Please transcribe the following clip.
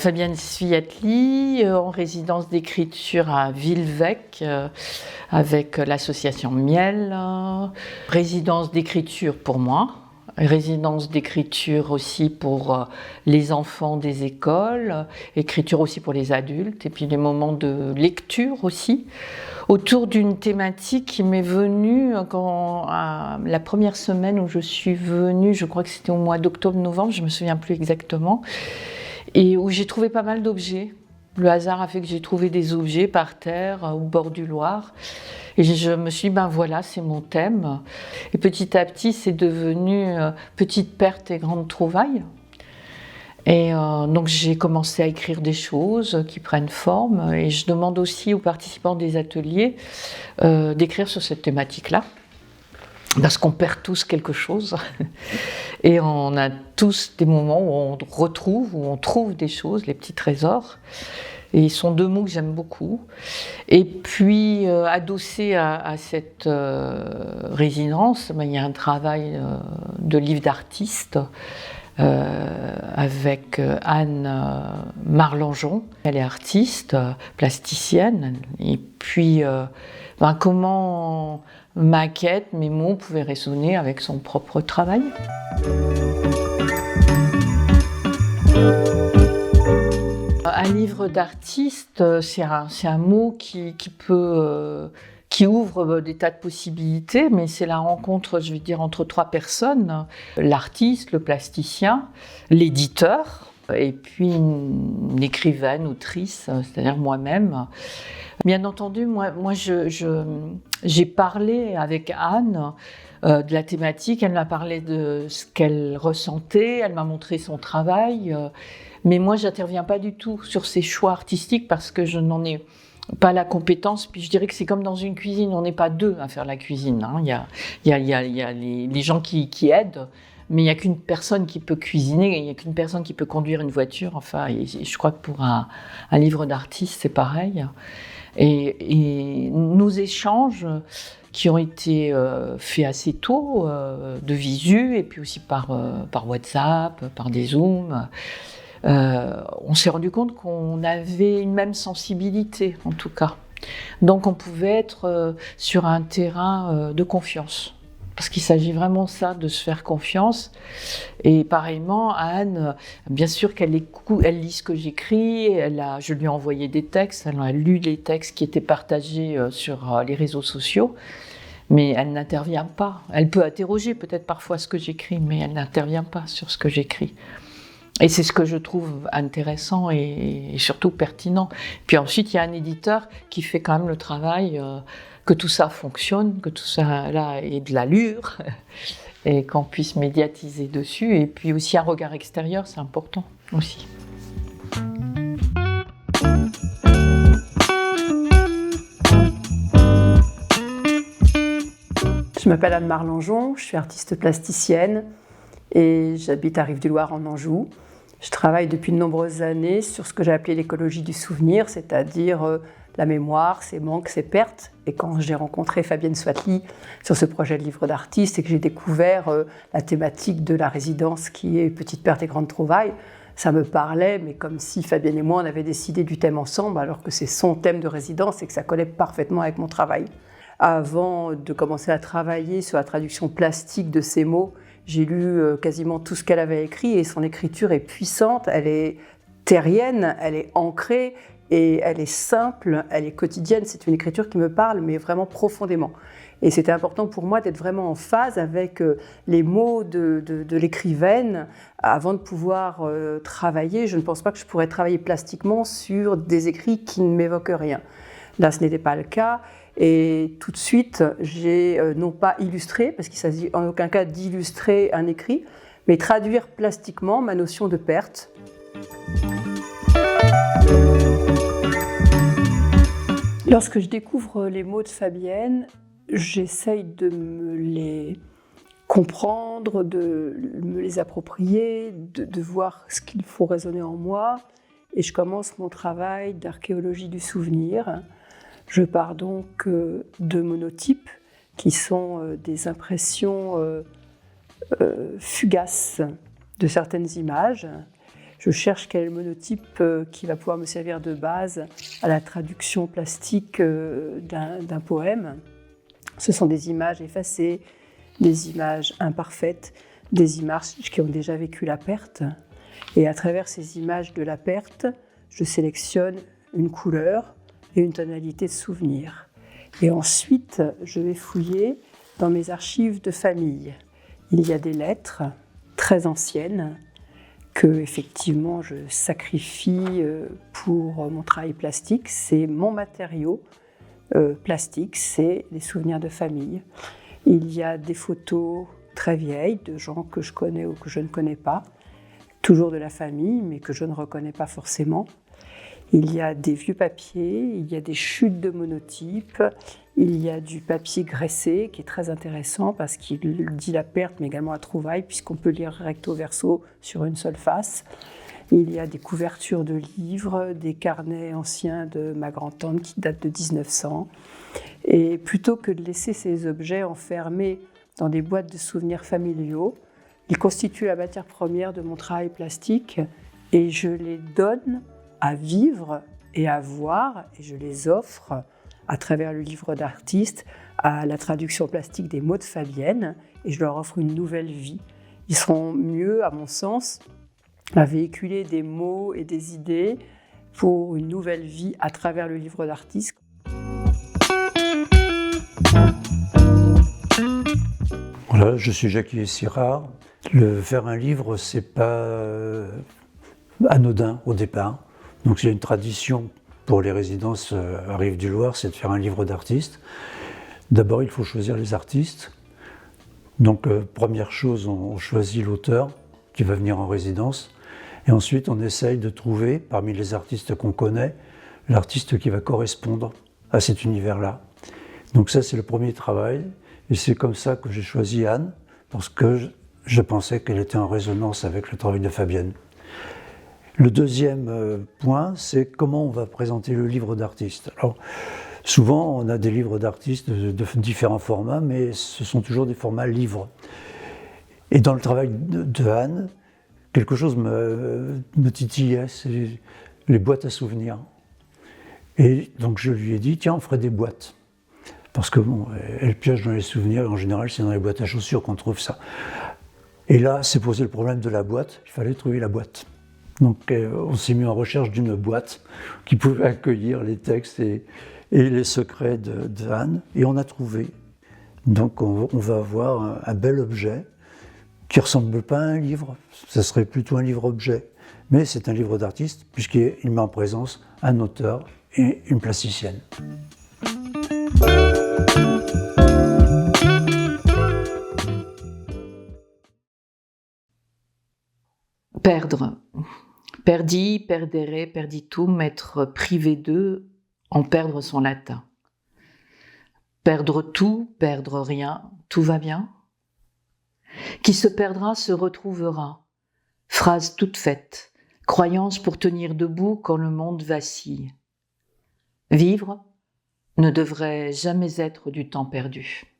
Fabienne Sviatli, en résidence d'écriture à Villevêque, avec l'association Miel. Résidence d'écriture pour moi, résidence d'écriture aussi pour les enfants des écoles, écriture aussi pour les adultes, et puis des moments de lecture aussi, autour d'une thématique qui m'est venue la première semaine où je suis venue, je crois que c'était au mois d'octobre-novembre, je ne me souviens plus exactement, et où j'ai trouvé pas mal d'objets. Le hasard a fait que j'ai trouvé des objets par terre, au bord du Loir. Et je me suis dit, ben voilà, c'est mon thème. Et petit à petit, c'est devenu Petite perte et grande trouvaille. Et donc j'ai commencé à écrire des choses qui prennent forme. Et je demande aussi aux participants des ateliers d'écrire sur cette thématique-là. Parce qu'on perd tous quelque chose. Et on a tous des moments où on retrouve, où on trouve des choses, les petits trésors. Et ils sont deux mots que j'aime beaucoup. Et puis, adossé à cette résidence, il y a un travail de livre d'artiste avec Anne Marlangeon. Elle est artiste, plasticienne. Et puis, comment ma quête, mes mots pouvaient résonner avec son propre travail. Un livre d'artiste, c'est un mot qui ouvre des tas de possibilités, mais c'est la rencontre, je vais dire, entre trois personnes, l'artiste, le plasticien, l'éditeur, et puis une écrivaine, autrice, c'est-à-dire moi-même. Bien entendu, moi j'ai parlé avec Anne de la thématique, elle m'a parlé de ce qu'elle ressentait, elle m'a montré son travail, mais moi je n'interviens pas du tout sur ses choix artistiques parce que je n'en ai pas la compétence. Puis je dirais que c'est comme dans une cuisine, on n'est pas deux à faire la cuisine, hein. Il y a les gens qui aident, mais il n'y a qu'une personne qui peut cuisiner, il n'y a qu'une personne qui peut conduire une voiture. Enfin, et je crois que pour un livre d'artiste, c'est pareil. Et nos échanges qui ont été faits assez tôt, de visu, et puis aussi par WhatsApp, par des Zooms, on s'est rendu compte qu'on avait une même sensibilité, en tout cas. Donc on pouvait être sur un terrain de confiance. Parce qu'il s'agit vraiment ça, de se faire confiance. Et pareillement, Anne, bien sûr qu'elle lit ce que j'écris, je lui ai envoyé des textes, elle a lu les textes qui étaient partagés sur les réseaux sociaux, mais elle n'intervient pas. Elle peut interroger peut-être parfois ce que j'écris, mais elle n'intervient pas sur ce que j'écris. Et c'est ce que je trouve intéressant et surtout pertinent. Puis ensuite, il y a un éditeur qui fait quand même le travail, que tout ça fonctionne, que tout ça là ait de l'allure, et qu'on puisse médiatiser dessus. Et puis aussi un regard extérieur, c'est important aussi. Je m'appelle Anne Marlangeon, je suis artiste plasticienne et j'habite à Rive-du-Loir en Anjou. Je travaille depuis de nombreuses années sur ce que j'ai appelé l'écologie du souvenir, c'est-à-dire la mémoire, ses manques, ses pertes. Et quand j'ai rencontré Fabienne Sviatli sur ce projet de livre d'artiste et que j'ai découvert la thématique de la résidence qui est Petite perte et grande trouvaille, ça me parlait, mais comme si Fabienne et moi on avait décidé du thème ensemble, alors que c'est son thème de résidence et que ça collait parfaitement avec mon travail. Avant de commencer à travailler sur la traduction plastique de ces mots, j'ai lu quasiment tout ce qu'elle avait écrit et son écriture est puissante, elle est terrienne, elle est ancrée et elle est simple, elle est quotidienne. C'est une écriture qui me parle, mais vraiment profondément. Et c'était important pour moi d'être vraiment en phase avec les mots de l'écrivaine avant de pouvoir travailler. Je ne pense pas que je pourrais travailler plastiquement sur des écrits qui ne m'évoquent rien. Là, ce n'était pas le cas. Et tout de suite, j'ai non pas illustré, parce qu'il ne s'agit en aucun cas d'illustrer un écrit, mais traduire plastiquement ma notion de perte. Lorsque je découvre les mots de Fabienne, j'essaye de me les comprendre, de me les approprier, de voir ce qu'il faut résonner en moi. Et je commence mon travail d'archéologie du souvenir. Je pars donc de monotypes, qui sont des impressions fugaces de certaines images. je cherche quel est le monotype qui va pouvoir me servir de base à la traduction plastique d'un poème. Ce sont des images effacées, des images imparfaites, des images qui ont déjà vécu la perte. Et à travers ces images de la perte, je sélectionne une couleur et une tonalité de souvenir. Et ensuite, je vais fouiller dans mes archives de famille. Il y a des lettres très anciennes que, effectivement, je sacrifie pour mon travail plastique. C'est mon matériau plastique, c'est les souvenirs de famille. Il y a des photos très vieilles de gens que je connais ou que je ne connais pas, toujours de la famille, mais que je ne reconnais pas forcément. Il y a des vieux papiers, il y a des chutes de monotypes, il y a du papier graissé qui est très intéressant parce qu'il dit la perte mais également la trouvaille puisqu'on peut lire recto verso sur une seule face. Il y a des couvertures de livres, des carnets anciens de ma grand-tante qui datent de 1900. Et plutôt que de laisser ces objets enfermés dans des boîtes de souvenirs familiaux, ils constituent la matière première de mon travail plastique et je les donne à vivre et à voir, et je les offre à travers le livre d'artiste à la traduction plastique des mots de Fabienne, et je leur offre une nouvelle vie. Ils seront mieux, à mon sens, à véhiculer des mots et des idées pour une nouvelle vie à travers le livre d'artiste. Voilà, je suis Jacques Sirard. Faire un livre, c'est pas anodin au départ. Donc il y a une tradition pour les résidences à Rive-du-Loir, c'est de faire un livre d'artistes. D'abord, il faut choisir les artistes. Donc première chose, on choisit l'auteur qui va venir en résidence. Et ensuite, on essaye de trouver, parmi les artistes qu'on connaît, l'artiste qui va correspondre à cet univers-là. Donc ça, c'est le premier travail. Et c'est comme ça que j'ai choisi Anne, parce que je pensais qu'elle était en résonance avec le travail de Fabienne. Le deuxième point, c'est comment on va présenter le livre d'artiste. Alors, souvent, on a des livres d'artistes de différents formats, mais ce sont toujours des formats livres. Et dans le travail de Anne, quelque chose me titillait, c'est les boîtes à souvenirs. Et donc je lui ai dit, tiens, on ferait des boîtes. Parce que bon, elle pioche dans les souvenirs, et en général, c'est dans les boîtes à chaussures qu'on trouve ça. Et là, s'est posé le problème de la boîte, il fallait trouver la boîte. Donc on s'est mis en recherche d'une boîte qui pouvait accueillir les textes et les secrets de Anne, et on a trouvé. Donc on va avoir un bel objet qui ne ressemble pas à un livre, ça serait plutôt un livre-objet, mais c'est un livre d'artiste puisqu'il met en présence un auteur et une plasticienne. Perdre. Perdi, perdere, perditum, être privé d'eux, en perdre son latin. Perdre tout, perdre rien, tout va bien. Qui se perdra se retrouvera. Phrase toute faite, croyance pour tenir debout quand le monde vacille. Vivre ne devrait jamais être du temps perdu.